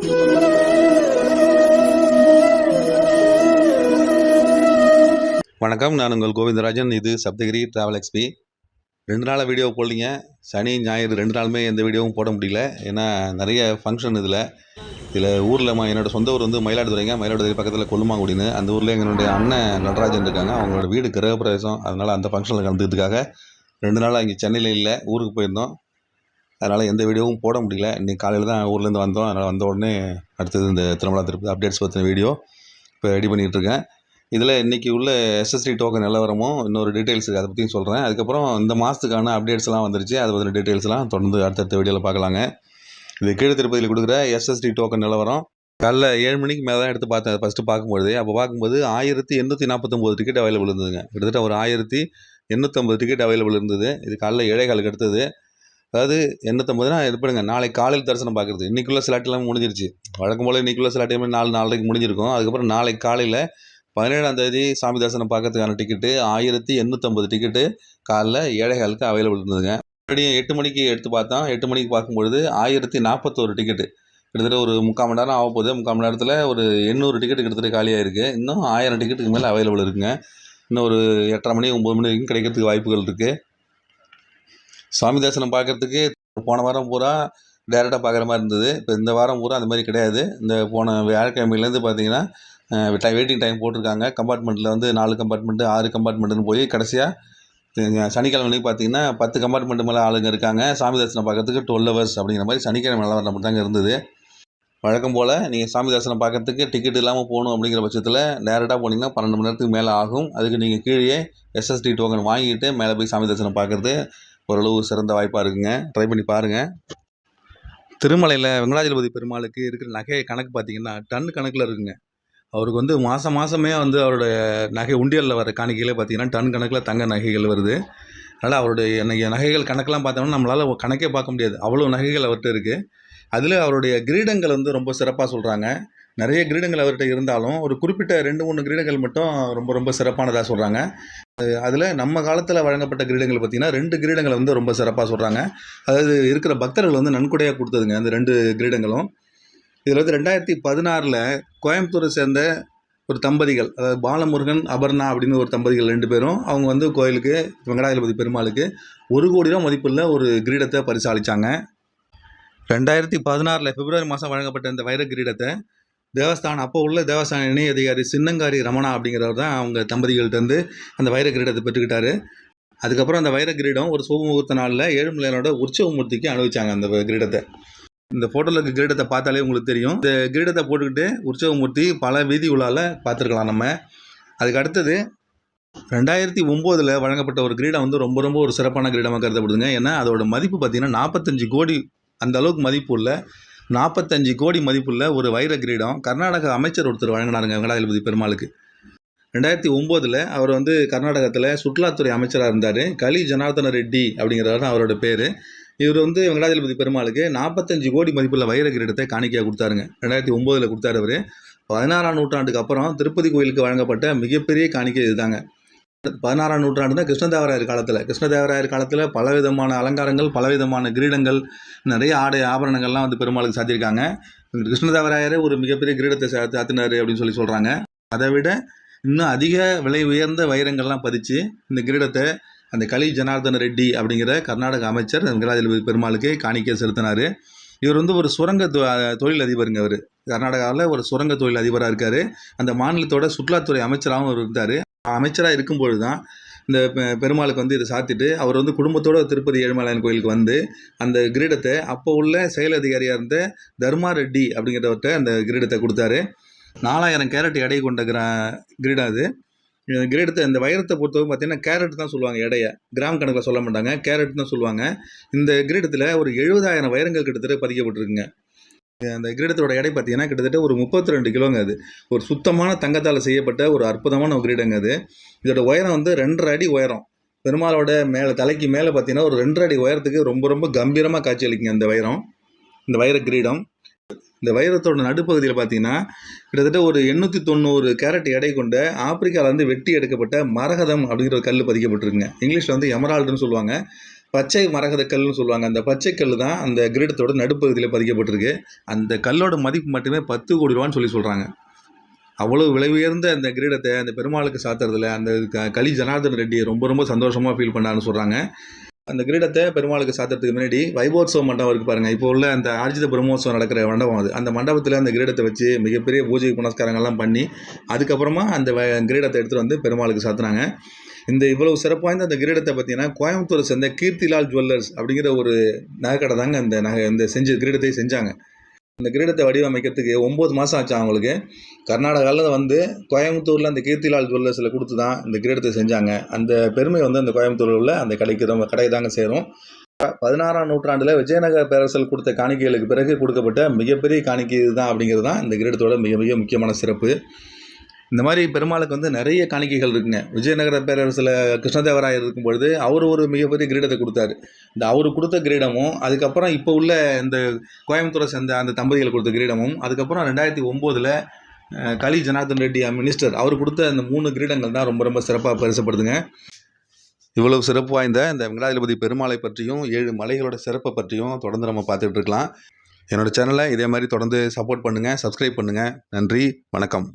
வணக்கம், நான் உங்கள் கோவிந்தராஜன். இது சப்தகிரி ட்ராவல் எக்ஸ்பி. 2 நாளாக வீடியோ போடலிங்க. சனி ஞாயிறு 2 நாளுமே எந்த வீடியோவும் போட முடியல. ஏன்னா நிறைய ஃபங்க்ஷன் இதில் ஊரில் என்னோடய சொந்த ஊர் வந்து மயிலாடுதுறைங்க. மயிலாடுதுறை பக்கத்தில் கொல்லுமாங்குடின்னு அந்த ஊரில் எங்களுடைய அண்ணன் நடராஜன் இருக்காங்க. அவங்களோட வீடு கிரகப்பிரவேசம். அதனால் அந்த ஃபங்க்ஷனில் கலந்துக்கிறதுக்காக 2 நாளாக இங்கே சென்னையில் இல்லை, ஊருக்கு போயிருந்தோம். அதனால் எந்த வீடியோவும் போட முடியல. இன்றைக்கி காலையில் தான் ஊர்லேருந்து வந்தோம். அதனால் வந்த உடனே அடுத்தது இந்த திருமலா திருப்பதி அப்டேட்ஸ் பற்றின வீடியோ இப்போ ரெடி பண்ணிகிட்ருக்கேன். இதில் இன்றைக்கி உள்ள எஸ்எஸ்டி டோக்கன் நிலவரமும் இன்னொரு டீட்டெயில்ஸ் அதை பற்றியும் சொல்கிறேன். அதுக்கப்புறம் இந்த மாதத்துக்கான அப்டேட்ஸ்லாம் வந்துருச்சு. அதை பற்றின டீட்டெயில்ஸ்லாம் தொடர்ந்து அடுத்தடுத்த வீடியோவில் பார்க்கலாங்க. இது கீழ் திருப்பதியில் கொடுக்குற எஸ்எஸ்டி டோக்கன் நிலவரம். காலைல 7 மணிக்கு மேலே தான் எடுத்து பார்த்தேன். ஃபஸ்ட்டு பார்க்கும்போது 1849 டிக்கெட் அவைலபிள் இருந்ததுங்க. கிட்டத்தட்ட ஒரு 1850 டிக்கெட் அவைலபிள் இருந்தது. இது காலைல 7:15 எடுத்தது. அதாவது 850னா எப்படிங்க, நாளைக்கு காலையில் தரிசனம் பார்க்குறது. இன்றைக்குள்ள ஸ்லாட்லாம் முடிஞ்சிருச்சு. வழக்கம் போல் இன்றைக்குள்ள ஸ்லாட் 4:30க்கு முடிஞ்சிருக்கும். அதுக்கப்புறம் நாளைக்கு காலையில் 17ஆம் தேதி சாமி தரிசனம் பார்க்கறதுக்கான டிக்கெட்டு 1850 டிக்கெட்டு காலைல 7:15க்கு அவைலபிள் இருந்ததுங்க. மறுபடியும் 8 மணிக்கு எடுத்து பார்த்தோம். 8 மணிக்கு பார்க்கும்பொழுது 1041 டிக்கெட்டு. கிட்டத்தட்ட ஒரு 3/4 மணி நேரம் ஆகப்போகுது. 3/4 மணி நேரத்தில் ஒரு 800 டிக்கெட்டு கிட்டத்தட்ட காலியாக இருக்குது. இன்னும் 1000 டிக்கெட்டுக்கு மேலே அவைலபிள் இருக்குங்க. இன்னும் ஒரு 8:30 மணி 9 மணி வரைக்கும் கிடைக்கிறதுக்கு வாய்ப்புகள் இருக்குது. சாமி தரிசனம் பார்க்குறதுக்கு போன வாரம் பூரா டேரெக்டாக பார்க்குற மாதிரி இருந்தது. இப்போ இந்த வாரம் பூரா அந்த மாதிரி கிடையாது. இந்த போன வியாழக்கிழமையிலேருந்து பார்த்தீங்கன்னா வெயிட்டிங் டைம் போட்டிருக்காங்க. கம்பார்ட்மெண்ட்டில் வந்து 4 கம்பார்ட்மெண்ட்டு 6 கம்பார்ட்மெண்ட்டுன்னு போய் கடைசியாக சனிக்கிழமை பார்த்தீங்கன்னா 10 கம்பார்ட்மெண்ட்டு மேலே ஆளுங்க இருக்காங்க. சாமி தரிசனம் பார்க்குறதுக்கு 12 ஹவர்ஸ் அப்படிங்கிற மாதிரி சனிக்கிழமை நிலவரம் மட்டும் தாங்க இருந்தது. வழக்கம் போல் நீங்கள் சாமி தரிசனம் பார்க்குறதுக்கு டிக்கெட் இல்லாமல் போகணும் அப்படிங்கிற பட்சத்தில் டேரெக்டாக போனீங்கன்னா 12 மணி நேரத்துக்கு மேலே ஆகும். அதுக்கு நீங்கள் கீழே எஸ்எஸ்டி டோக்கன் வாங்கிட்டு மேலே போய் சாமி தரிசனம் பார்க்குறது ஓரளவு சிறந்த வாய்ப்பாக இருக்குங்க. ட்ரை பண்ணி பாருங்கள். திருமலையில் வெங்கடாஜலபதி பெருமாளுக்கு இருக்கிற நகை கணக்கு பார்த்திங்கன்னா டன் கணக்கில் இருக்குங்க. அவருக்கு வந்து மாதமே வந்து அவருடைய நகை உண்டியலில் வர காணிக்கைகளே பார்த்திங்கன்னா டன் கணக்கில் தங்க நகைகள் வருது. அதனால் அவருடைய நகைகள் கணக்கெலாம் பார்த்தோம்னா நம்மளால் கணக்கே பார்க்க முடியாது. அவ்வளோ நகைகள் அவர்கிட்ட இருக்குது. அதில் அவருடைய கிரீடங்கள் வந்து ரொம்ப சிறப்பாக சொல்கிறாங்க. நிறைய கிரீடங்கள் அவர்கிட்ட இருந்தாலும் ஒரு குறிப்பிட்ட 2-3 கிரீடங்கள் மட்டும் ரொம்ப ரொம்ப சிறப்பானதாக சொல்கிறாங்க. அதில் நம்ம காலத்தில் வழங்கப்பட்ட கிரீடங்கள் பார்த்திங்கன்னா 2 கிரீடங்களை வந்து ரொம்ப சிறப்பாக சொல்கிறாங்க. அதாவது இருக்கிற பக்தர்கள் வந்து நன்கொடையாக கொடுத்ததுங்க அந்த 2 கிரீடங்களும். இதில் வந்து 2016 கோயம்புத்தூரை சேர்ந்த ஒரு தம்பதிகள், அதாவது பாலமுருகன் அபர்ணா அப்படின்னு ஒரு தம்பதிகள் 2 பேரும் அவங்க வந்து கோயிலுக்கு வெங்கடாஜலபதி பெருமாளுக்கு 1 கோடி ரூபா மதிப்புள்ள ஒரு கிரீடத்தை பரிசாலித்தாங்க. 2016 பிப்ரவரி மாதம் வழங்கப்பட்ட இந்த வைர கிரீடத்தை தேவஸ்தானம் அப்போ உள்ள தேவஸ்தான இணை அதிகாரி சின்னங்காரி ரமணா அப்படிங்கிறவர் தான் அவங்க தம்பதிகள்கிட்டருந்து அந்த வைர கிரீடத்தை பெற்றுக்கிட்டாரு. அதுக்கப்புறம் அந்த வைர கிரீடம் ஒரு சுப முகூர்த்த நாளில் ஏழுமலையானோட உற்சவமூர்த்திக்கு அனுபவிச்சாங்க அந்த கிரீடத்தை. இந்த ஃபோட்டோவில் இருக்க கிரீடத்தை பார்த்தாலே உங்களுக்கு தெரியும். இந்த கிரீடத்தை போட்டுக்கிட்டு உற்சவமூர்த்தி பல வீதி உலாவில் பார்த்துருக்கலாம் நம்ம. அதுக்கு அடுத்தது 2009 வழங்கப்பட்ட ஒரு கிரீடம் வந்து ரொம்ப ரொம்ப ஒரு சிறப்பான கிரீடமாக கருதப்படுதுங்க. ஏன்னா அதோட மதிப்பு பார்த்திங்கன்னா 45 கோடி, அந்த அளவுக்கு மதிப்பு உள்ள 45 கோடி மதிப்புள்ள ஒரு வைர கிரீடம் கர்நாடக அமைச்சர் ஒருத்தர் வழங்கினாருங்க வெங்கடாஜலபதி பெருமாளுக்கு. 2009 அவர் வந்து கர்நாடகத்தில் சுற்றுலாத்துறை அமைச்சராக இருந்தார். கலி ஜனார்தன ரெட்டி அப்படிங்கிறவர் தான் அவரோட பேர். இவர் வந்து வெங்கடாஜலபதி பெருமாளுக்கு 45 கோடி மதிப்புள்ள வைர கிரீடத்தை காணிக்கையாக கொடுத்தாருங்க. 2009 கொடுத்தாரு அவர். 16ஆம் நூற்றாண்டுக்கு அப்புறம் திருப்பதி கோயிலுக்கு வழங்கப்பட்ட மிகப்பெரிய காணிக்கை இதுதாங்க. 16ஆம் நூற்றாண்டுனா கிருஷ்ணதேவராயர் காலத்தில் பலவிதமான அலங்காரங்கள், பலவிதமான கிரீடங்கள், நிறைய ஆடை ஆபரணங்கள்லாம் வந்து பெருமாளுக்கு சாத்தியிருக்காங்க. கிருஷ்ணதேவராயரே ஒரு மிகப்பெரிய கிரீடத்தை சாத்தினார் அப்படின்னு சொல்கிறாங்க. அதை விட இன்னும் அதிக விலை உயர்ந்த வைரங்கள்லாம் பதிச்சு இந்த கிரீடத்தை அந்த கலி ஜனார்தன ரெட்டி அப்படிங்கிற கர்நாடக அமைச்சர் வெங்கடாஜலபதி பெருமாளுக்கு காணிக்கை செலுத்தினார். இவர் வந்து ஒரு சுரங்க தொழில் அதிபருங்க. அவர் கர்நாடகாவில் ஒரு சுரங்க தொழில் அதிபராக இருக்கார். அந்த மாநிலத்தோட சுற்றுலாத்துறை அமைச்சராகவும் இருந்தார். அமைச்சராக இருக்கும்பொழுது தான் இந்த பெருமாளுக்கு வந்து இதை சாத்திட்டு அவர் வந்து குடும்பத்தோடு திருப்பதி ஏழுமலையான் கோயிலுக்கு வந்து அந்த கிரீடத்தை அப்போ உள்ள செயல் அதிகாரியாக இருந்த தர்மா ரெட்டி அப்படிங்கிறவர்கிட்ட அந்த கிரீடத்தை கொடுத்தாரு. 4000 கேரட் எடை கொண்ட கிரீடம் அது. கிரீடத்தை இந்த வைரத்தை பொறுத்தவரை பார்த்தீங்கன்னா கேரட் தான் சொல்லுவாங்க. எடையை கிராம் கணக்கில் சொல்ல மாட்டாங்க, கேரட் தான் சொல்லுவாங்க. இந்த கிரீடத்தில் ஒரு 70,000 வைரங்கள் கிட்டத்தட்ட பதிக்கப்பட்டிருக்குங்க. அந்த கிரீடத்தோட எடை பார்த்தீங்கன்னா கிட்டத்தட்ட ஒரு 32 கிலோங்க. அது ஒரு சுத்தமான தங்கத்தால் செய்யப்பட்ட ஒரு அற்புதமான ஒரு கிரீடங்க அது. இதோட உயரம் வந்து 2.5 அடி உயரம். பெருமாளோட தலைக்கு மேலே பார்த்தீங்கன்னா ஒரு 2.5 அடி உயரத்துக்கு ரொம்ப ரொம்ப கம்பீரமாக காட்சி அளிக்குங்க இந்த வைர கிரீடம். இந்த வைரத்தோட நடுப்பகுதியில் பார்த்தீங்கன்னா கிட்டத்தட்ட ஒரு 890 கேரட் எடை கொண்ட ஆப்பிரிக்காவிலேருந்து வெட்டி எடுக்கப்பட்ட மரகதம் அப்படிங்கிற ஒரு கல் பதிக்கப்பட்டிருக்குங்க. இங்கிலீஷில் வந்து எமரால்டுன்னு சொல்லுவாங்க. பச்சை மரகத கல்லுன்னு சொல்லுவாங்க. அந்த பச்சை கல் தான் அந்த கிரீடத்தோட நடுப்பகுதியில் பதிக்கப்பட்டிருக்கு. அந்த கல்லோட மதிப்பு மட்டுமே 10 கோடி ரூபான்னு சொல்கிறாங்க. அவ்வளோ விலை உயர்ந்த அந்த கிரீடத்தை அந்த பெருமாளுக்கு சாத்துறதுல அந்த கலி ஜனார்தன் ரெட்டி ரொம்ப சந்தோஷமாக ஃபீல் பண்ணாருன்னு சொல்கிறாங்க. அந்த கிரீடத்தை பெருமாளுக்கு சாத்துறதுக்கு முன்னாடி வைபோத்சவ மண்டபம் இருக்குது பாருங்கள். இப்போ உள்ள அந்த ஆர்ஜித பிரம்மோத்சவம் நடக்கிற மண்டபம் அது. அந்த மண்டபத்தில் அந்த கிரீடத்தை வச்சு மிகப்பெரிய பூஜை புனஸ்காரங்கள்லாம் பண்ணி அதுக்கப்புறமா அந்த கிரீடத்தை எடுத்துகிட்டு வந்து பெருமாளுக்கு சாத்துனாங்க. இந்த இவ்வளவு சிறப்பு வாய்ந்த அந்த கிரீடத்தை பார்த்தீங்கன்னா கோயம்புத்தூரை சேர்ந்த கீர்த்திலால் ஜுவல்லர்ஸ் அப்படிங்கிற ஒரு நகைக்கடை தாங்க இந்த கிரீடத்தை செஞ்சாங்க. இந்த கிரீடத்தை வடிவமைக்கிறதுக்கு 9 மாதம் ஆச்சு அவங்களுக்கு. கர்நாடகாவில் வந்து கோயம்புத்தூரில் அந்த கீர்த்திலால் ஜுவல்லர்ஸில் கொடுத்து தான் இந்த கிரீடத்தை செஞ்சாங்க. அந்த பெருமை வந்து அந்த கோயம்புத்தூரில் உள்ள அந்த கடை தாங்க சேரும். 16ஆம் நூற்றாண்டில் விஜயநகர பேரரசல் கொடுத்த காணிக்கைகளுக்கு பிறகு கொடுக்கப்பட்ட மிகப்பெரிய காணிக்கை இதுதான் அப்படிங்கிறது தான் இந்த கிரீடத்தோட மிக முக்கியமான சிறப்பு. இந்த மாதிரி பெருமாளுக்கு வந்து நிறைய காணிக்கைகள் இருக்குங்க. விஜயநகர பேரரசில் கிருஷ்ணதேவராயர் இருக்கும் பொழுது அவர் ஒரு மிகப்பெரிய கிரீடத்தை கொடுத்தாரு. இந்த அவர் கொடுத்த கிரீடமும் அதுக்கப்புறம் இப்போ உள்ள இந்த கோயம்புத்தூரை சேர்ந்த அந்த தம்பதிகள் கொடுத்த கிரீடமும் அதுக்கப்புறம் 2009 கலி ஜனார்தன் ரெட்டி மினிஸ்டர் அவர் கொடுத்த அந்த 3 கிரீடங்கள் தான் ரொம்ப சிறப்பாக பரிசப்படுதுங்க. இவ்வளவு சிறப்பு வாய்ந்த இந்த வெங்கடாஜலபதி பெருமாளை பற்றியும் 7 மலைகளோட சிறப்பை பற்றியும் தொடர்ந்து நம்ம பார்த்துட்டு இருக்கலாம். என்னோடய சேனலை இதே மாதிரி தொடர்ந்து சப்போர்ட் பண்ணுங்கள், சப்ஸ்கிரைப் பண்ணுங்கள். நன்றி, வணக்கம்.